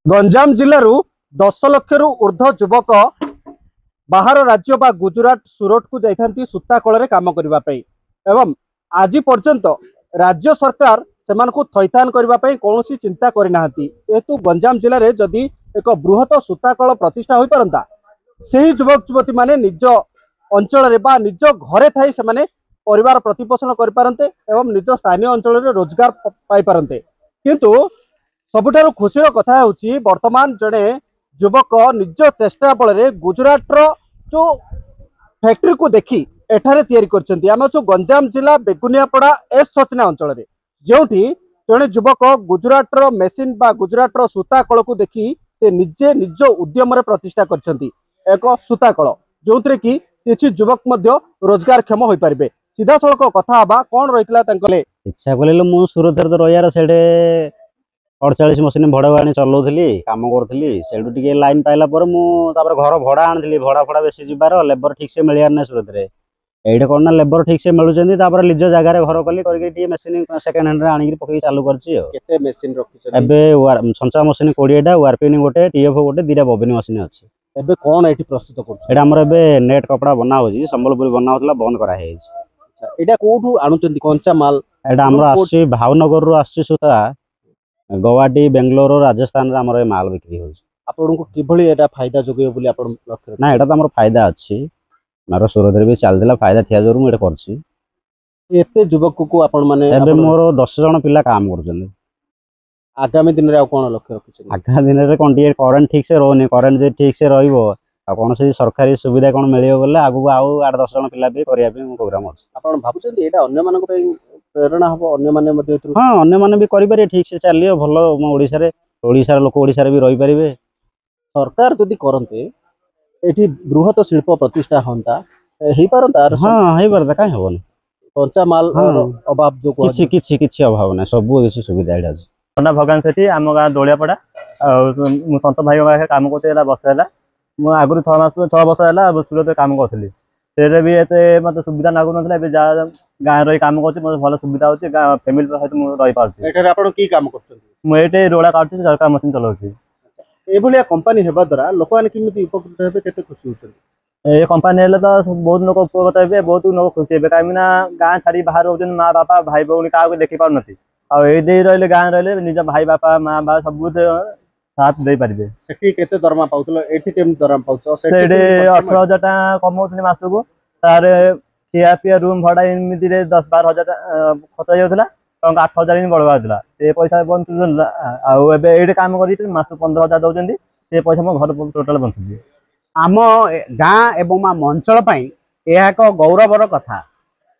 गंजाम जिलूर 10 लाख रु ऊर्ध्व युवक बाहर राज्य बा गुजरात सूरत को जाती सूता कल काम करने एवं आज पर्यंत राज्य सरकार से थैथान करने कौन चिंता करना जेहेतु गंजाम जिले में जदि एक बृहत सूता कल प्रतिष्ठा हो पारंता से युवक युवती माने निज अंचल निज घरे थी से परिवार प्रतिपोषण करते एवं निज स्थानीय अंचल रोजगार पाई पारंते किंतु सबुठारु खुशीर कथा होची वर्तमान जड़े युवक निज चेष्टा बल गुजरात जो फैक्ट्री को देखी एठारे तैयारी करछंती। आम जो गंजाम जिला बेगुनियापड़ा एस सचना अंचल जोठी जड़े युवक गुजरात मेसीन बा गुजरात सूता कल को देखी से निजे निज उद्यम प्रतिष्ठा करछंती एक सूता कल जो थे कि किसी युवक मध्य रोजगार क्षम हो पारे। सीधा सड़क कथा हवा कौन रही इच्छा कले मु सूरत तो रही से 48 मशीन भड़ा आनी चलाऊली कम करी से लाइन पाइला मुझे घर भड़ा आनी भड़ा फड़ा बेस जीवार लेबर ठीक से मिलवार ना सूरत में ये कौन ना लेबर ठीक से मिलुं निज जगार घर कली करके मेसीन सेकेंड हैंड आनी पकई चालू कर संचा मशीन 20टा वारपिन गोटे टीएफ गोटे 2टा बबिन मशीन अच्छी एबे कौन एठी प्रस्तुत कर हमर एबे नेट कपड़ा बना होजी संबलपुरी बना होतला बंद करा है। एटा कोठू आनुचंती कंचा माल एटा हमरा आसी भावनगर रु आसी सूता गुवाहाटी बेंगलोर राजस्थान रे हमर माल बिक्री होजी। आपन को किभली एटा फायदा जोगे बोली आपन लक्ष्य ना एटा त हमर फायदा अछि मारो सूरत रे भी चल दिला फायदा थिया जोर मु एटा करछि। एते युवक को आपन माने एबे मोर 10 जण पिला काम करछन। आगामी दिन रे कौन लक्ष्य रखिछन? आगामी दिन रे कोन करेंट ठीक से रहने करेंट जे ठीक से रहिबो कौन से सरकारी सुविधा कौन मिलियो बोले आगु आउ 8-10 जण पिला भी करिया पे प्रोग्राम अछि। आपन भाबुछन एटा अन्य मानक पे प्रेरणा हबो अन्य माने मध्ये हां अन्य माने भी करि पारे ठीक से चलियो भलो ओडिसा लोक ओडिसा रे भी रहि परिबे। सरकार जदि करन्ते एठी बृहत शिल्प प्रतिष्ठा होंता हेई पारंता। हां हेई पारता काहे होबन कंचा माल अभाव जो किछि अभाव ना सब किछि सुविधा एटा अछि। अंडा भगवान सेठी आम गाँ दोलियापड़ा मु संत भाई पाखे काम करते वर्ष है मु आगु 6 वर्ष है सूरत काम करी से भी एत मत सुविधा लागू ना जहाँ गाँव रही काम कर भल सुविधा होती फैमिली सहित मुझे मुझे रोड़ा काटुची सरकार मशीन चलाऊँगी। ये कंपानी हेबा द्वारा लोक मैंने केमिति उपकृत हेबे केते खुशी होछन? ये कंपानी हेले तो बहुत लोग उपकृत हेबे बहुत लोग खुशी हेबे कहीं गाँव छाड़ी बाहर रोचन माँ बापा भाई भौणी क्या देखी पार नथि रही गाँव रही निज भाई बापा माँ बाप सब साथ दे पारे। सेठी केते दरमा पाउतलो एठी केम दरमा पाउछो? सेठी 18,000 टाका कमाउतनी मासको तार खिया पिया रूम भड़ा एमती 10-12 हजार खर्च होता 8,000 ही बढ़वा से पैसा बंचुला ये काम कर मास 15,000 दौरान से पैसा मो घर टोटाल बंचुची। आम गाँ एवं आम अंचल यह एक गौरवर कथा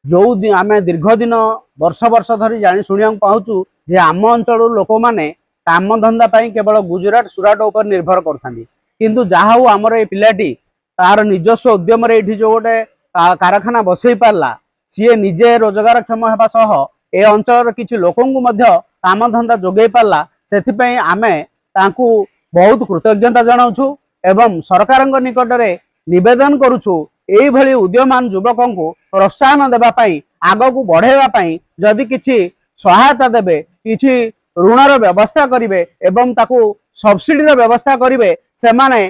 जो आम दीर्घ दिन वर्ष वर्ष धरी जानी शुणा पाचु जे आम अंचल लोक मैंने काम धंदा केवल गुजरात सूरत उपर निर्भर करता जहा आमर ये पिलाटी तार निजस्व उद्यम जो गोटे कारखाना बसई पारला सी निजे रोजगार क्षम होगा सह ए अंचल किसी लोक काम धंदा जोगे पारला से आमे तांकू बहुत कृतज्ञता जनाऊँ एवं सरकार निकट में निवेदन करुछु यही भली उद्यमान युवक को प्रोत्साहन देवाई आग को बढ़ाई जदि किसी सहायता देवे किसी ऋणर व्यवस्था करेंगे एवं ताकू सब्सिडी व्यवस्था करेंगे से माने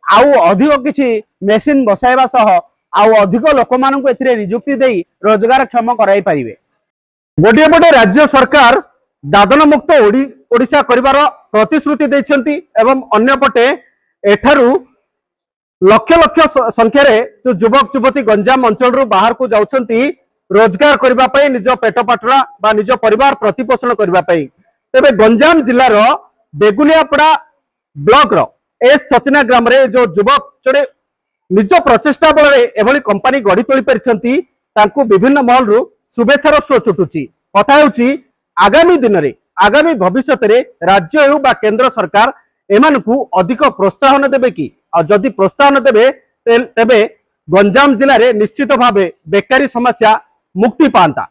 आउ अधिक किसी मेसीन बसाइबा सह आउ अधिक लोक मानक एथिरे नियुक्ति देई रोजगार क्षम कराई पारिबे। गोटे पटे राज्य सरकार दादन मुक्त ओडिशा करिवार प्रतिश्रुति दैछंती एवं अन्य पटे एठारू लक्ष लक्ष संख्यार जो युवक युवती गंजाम अंचल बाहर को जाउछंती रोजगार करबा पई निज पेट पाटरा बा निज परिवार प्रतिपोषण करबा पई। तेबे Ganjam जिलार Beguniapada block rho S सचना ग्राम रे जो युवक जड़े निज प्रचेषा बल एभली कंपानी गढ़ी तोली पारिछंती तांकू विभिन्न महल रु शुभेच्छार स्व छुटुची। कथा होची आगामी दिन रे आगामी भविष्य रे राज्य हो बा केंद्र सरकार एमानकू अधिक प्रोत्साहन देबे कि जदि प्रोत्साहन देबे तेबे गंजाम जिले में निश्चित भावे बेकारी समस्या मुक्ति पाता।